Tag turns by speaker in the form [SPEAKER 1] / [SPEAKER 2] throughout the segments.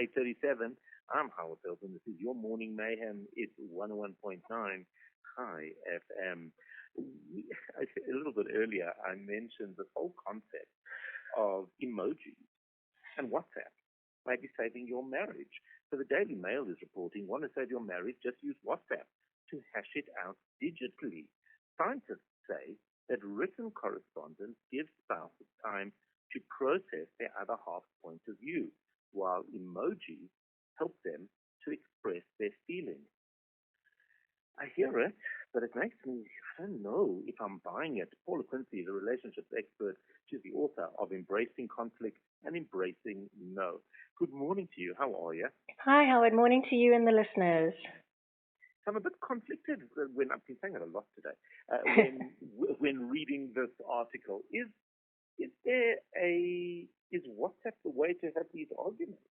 [SPEAKER 1] 8:37. I'm Howard Feldman. This is your Morning Mayhem. It's 101.9 High FM. A little bit earlier, I mentioned the whole concept of emojis and WhatsApp maybe saving your marriage. So the Daily Mail is reporting, want to save your marriage, just use WhatsApp to hash it out digitally. Scientists say that written correspondence gives spouses time to process their other half's point of view, while emojis help them to express their feelings. I hear it, but it makes me, I don't know if I'm buying it. Paula Quincy is a relationships expert. She's the author of Embracing Conflict and Embracing No. Good morning to you. How are you?
[SPEAKER 2] Hi, Howard. Morning to you and the listeners.
[SPEAKER 1] I'm a bit conflicted when I've been saying it a lot today. When reading this article, is WhatsApp the way to have these arguments?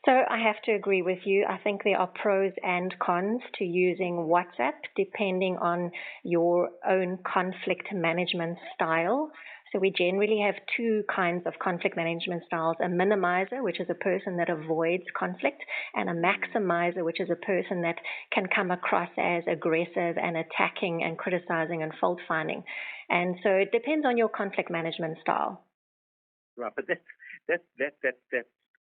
[SPEAKER 2] So I have to agree with you. I think there are pros and cons to using WhatsApp depending on your own conflict management style. So we generally have two kinds of conflict management styles: a minimizer, which is a person that avoids conflict, and a maximizer, which is a person that can come across as aggressive and attacking and criticizing and fault finding. And so it depends on your conflict management style.
[SPEAKER 1] Right, but that's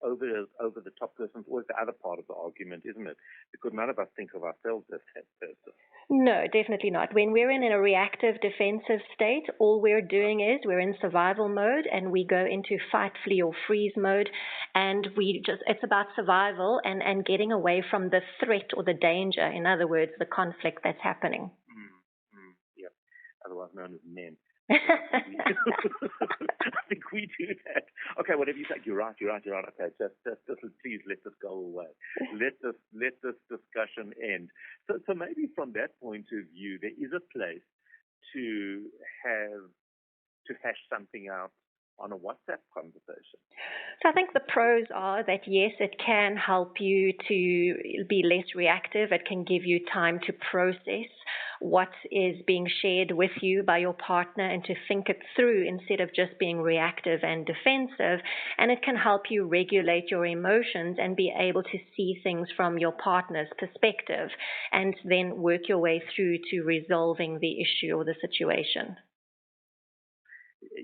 [SPEAKER 1] over the top person is always the other part of the argument, isn't it? Because none of us think of ourselves as that person.
[SPEAKER 2] No, definitely not. When we're in a reactive defensive state, all we're doing is we're in survival mode and we go into fight, flee, or freeze mode, and it's about survival and getting away from the threat or the danger, in other words, the conflict that's happening.
[SPEAKER 1] Yeah, otherwise known as men. I think we do that. Okay, whatever you say, you're right. Okay, just please let this go away. Let this discussion end. So maybe from that point of view, there is a place to hash something out on a WhatsApp conversation.
[SPEAKER 2] So I think the pros are that, yes, it can help you to be less reactive. It can give you time to process what is being shared with you by your partner and to think it through instead of just being reactive and defensive. And it can help you regulate your emotions and be able to see things from your partner's perspective and then work your way through to resolving the issue or the situation.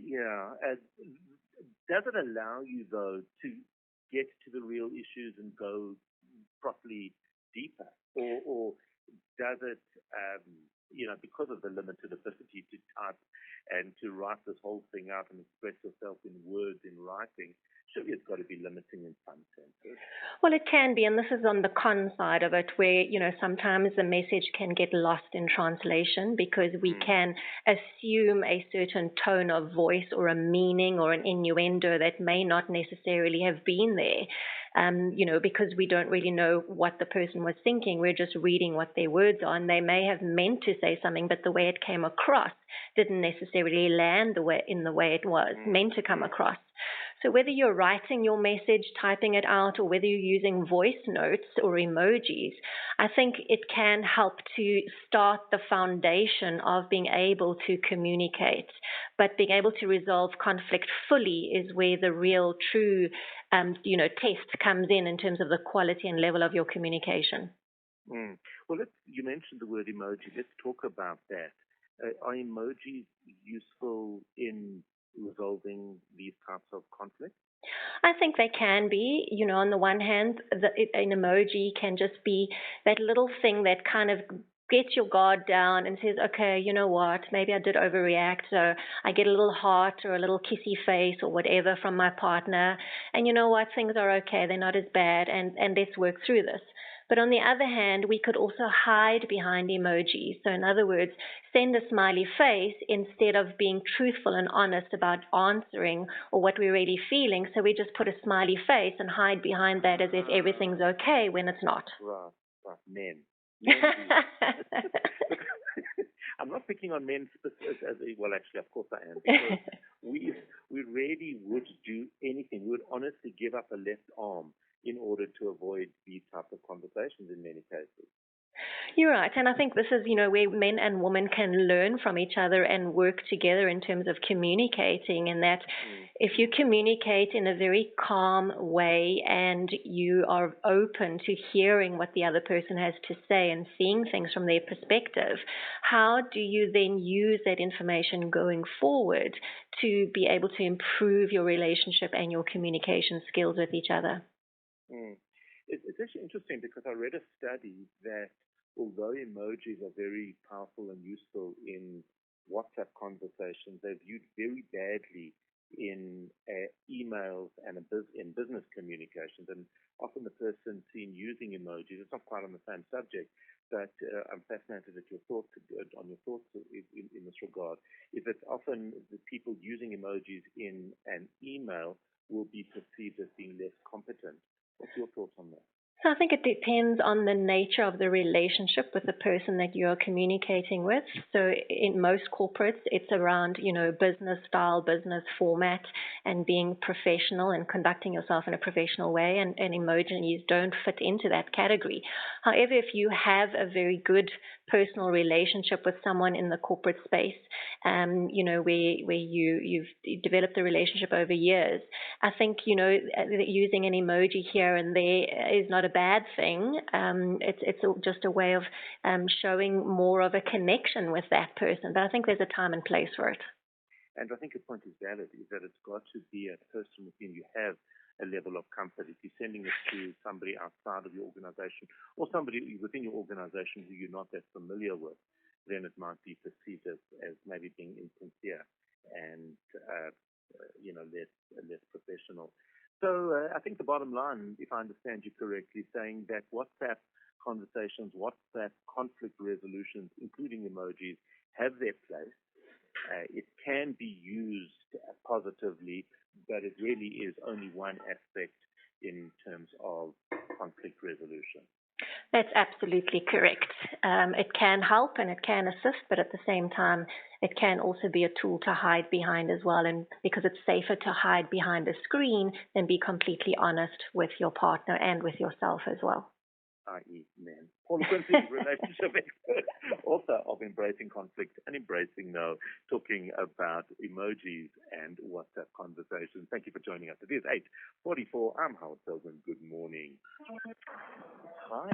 [SPEAKER 1] Yeah. Does it allow you, though, to get to the real issues and go properly deeper? Or does it, because of the limited ability to type and to write this whole thing out and express yourself in words in writing, surely it's got to be limiting in some senses?
[SPEAKER 2] Well, it can be, and this is on the con side of it, where, sometimes the message can get lost in translation because we can assume a certain tone of voice or a meaning or an innuendo that may not necessarily have been there. Because we don't really know what the person was thinking. We're just reading what their words are, and they may have meant to say something, but the way it came across didn't necessarily land in the way it was meant to come across. So whether you're writing your message, typing it out, or whether you're using voice notes or emojis, I think it can help to start the foundation of being able to communicate. But being able to resolve conflict fully is where the real, true, test comes in terms of the quality and level of your communication.
[SPEAKER 1] Well, you mentioned the word emoji. Let's talk about that. Are emojis useful in resolving these types of conflicts?
[SPEAKER 2] I think they can be. On the one hand, an emoji can just be that little thing that kind of gets your guard down and says, okay, you know what, maybe I did overreact, so I get a little heart or a little kissy face or whatever from my partner, and you know what, things are okay, they're not as bad, and let's work through this. But on the other hand, we could also hide behind emojis. So in other words, send a smiley face instead of being truthful and honest about answering or what we're really feeling. So we just put a smiley face and hide behind that as if everything's okay when it's not.
[SPEAKER 1] Right. Men. I'm not picking on men specifically. Well, actually, of course I am. Because we really would do anything. We would honestly give up a left arm in order to avoid these types of conversations in many cases.
[SPEAKER 2] You're right. And I think this is, where men and women can learn from each other and work together in terms of communicating. And that if you communicate in a very calm way and you are open to hearing what the other person has to say and seeing things from their perspective, how do you then use that information going forward to be able to improve your relationship and your communication skills with each other?
[SPEAKER 1] Mm. It's actually interesting because I read a study that although emojis are very powerful and useful in WhatsApp conversations, they're viewed very badly in emails and in business communications. And often the person seen using emojis, it's not quite on the same subject, but I'm fascinated at your thoughts on your thoughts in this regard. Is that often the people using emojis in an email will be perceived as being less competent. What's your thoughts on that?
[SPEAKER 2] So I think it depends on the nature of the relationship with the person that you're communicating with. So in most corporates, it's around, business style, business format, and being professional and conducting yourself in a professional way. And emojis don't fit into that category. However, if you have a very good personal relationship with someone in the corporate space, where you've developed a relationship over years, I think, using an emoji here and there is not a bad thing. It's just a way of showing more of a connection with that person. But I think there's a time and place for it.
[SPEAKER 1] And I think your point is valid, is that it's got to be a person with whom you have a level of comfort. If you're sending it to somebody outside of your organization or somebody within your organization who you're not that familiar with, then it might be perceived as maybe being insincere and less professional. So I think the bottom line, if I understand you correctly, saying that WhatsApp conversations, WhatsApp conflict resolutions, including emojis, have their place. It can be used positively, but it really is only one aspect in terms of conflict resolution.
[SPEAKER 2] That's absolutely correct. It can help and it can assist, but at the same time, it can also be a tool to hide behind as well. And because it's safer to hide behind a screen than be completely honest with your partner and with yourself as well.
[SPEAKER 1] I.e., men. Paula Quincy, relationship expert, author of Embracing Conflict and Embracing No, talking about emojis and WhatsApp conversations. Thank you for joining us. It is 8:44. I'm Howard Feldman. Good morning. Hi.